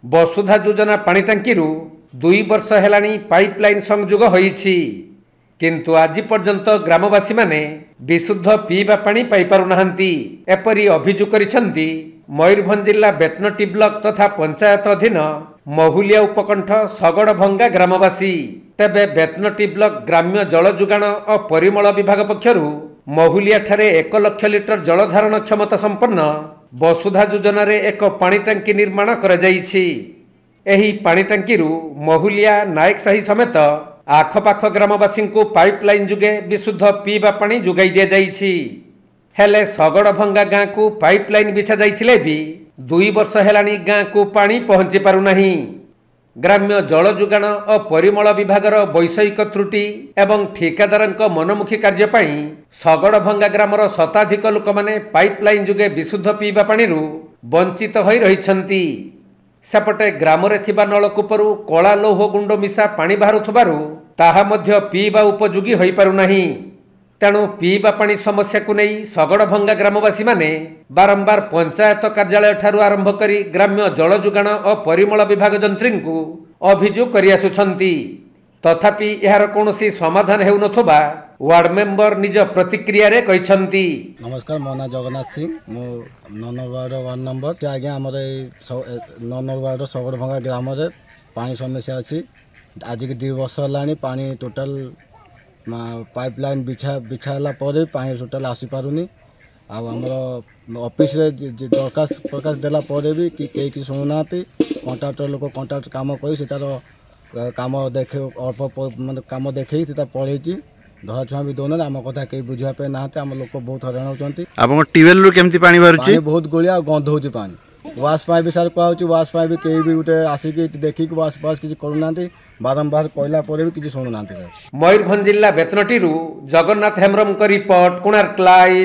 वसुधा योजना पानी टांकी 2 वर्ष हेलानी पाइपलाइन संयोग होईछि, किंतु आज पर्यंत ग्रामवासी माने विशुद्ध पीवा पानी पाई पारु नाहंती। एपरि अभियोग करिसेंती मयूरभंज जिला बेतनटी ब्लॉक तथा पंचायत अधीन महुलिया उपकंठ सगड़भंगा ग्रामवासी। तेबे बेतनटी ब्लॉक ग्राम्य जल जोगाण और परिमल विभाग पक्षरु महुलिया ठारे 1 लाख लिटर जल धारण क्षमता संपन्न वसुधा योजना रे एक पानी टांकी निर्माण करा जाईछि। एही पानी टांकी महुलिया नायक साही समेत आखपाख ग्रामवासी को पाइपलाइन जुगे विशुद्ध पीवा पानी जोगाई दिया जाईछि। हेले सगड़भंगा गाँ को पाइपलाइन बिछा जाइथिले भी 2 वर्ष हेलानी गाँ को पानी पहुंची पारु नाही। ग्राम्य जल जोगाण और परिमल विभागर वैषयिक त्रुटि एवं ठिकादारंक मनमुखी कार्य पई सगड़भंगा ग्रामर शताधिक लोक माने पाइपलाइन जुगे विशुद्ध पीवा पानी वंचित होई रहिछंती। सेपटे ग्राम रे थिबा नलकूपरू कला लौह गुंड मिसा पानी बाहरुथबारु ताहा मध्य पीवा उपयोगी होई पारु नाही। तेणु पीवा पानी समस्या को नहीं सगड़भंगा ग्रामवासी माने बारंबार पंचायत कार्यालय ठारू आरंभ करी ग्राम्य जल जोगाण और परिमल विभाग जंत्री को अभियोग करि आसुछंती। तथापि यार कोनोसी समाधान हेउ नथबा वार्ड मेंबर निज प्रतिक्रिया रे कहिसंती। नमस्कार, मो ना जगन्नाथ सिंह, मो 9 वार्ड नंबर आज्ञा हमर 9 वार्ड सगड़भंगा ग्राम रे पानी समस्या अछि। आज के 2 वर्ष लानी पानी टोटल पाइपलाइन बिछाला पर पानी टोटल आसी पारुनी। आमर ऑफिस रे दरखास्त प्रकाश देला पर भी कई कि शुणुना कंट्राक्टर लोक कंट्राक्ट काम कर काम देखे अल्प मतलब काम देखे पढ़े धरा छुआ भी दौना आम कथा कई बुझापे ना आम लोक बहुत हराण होती। ट्यूबवेल रू केमती पानी बाहर बहुत गोलिया गंध हो पानी वाश पाई भी सार कहूँ वाश पाई भी कहीं भी गोटे आसिक देखिक वाश पास किसी करूना बारंबार कहला भी किसी शुणुना। मयूरभंज जिला बेतनटी जगन्नाथ हेम्ब्रम रिपोर्ट, कोणार्क लाइव।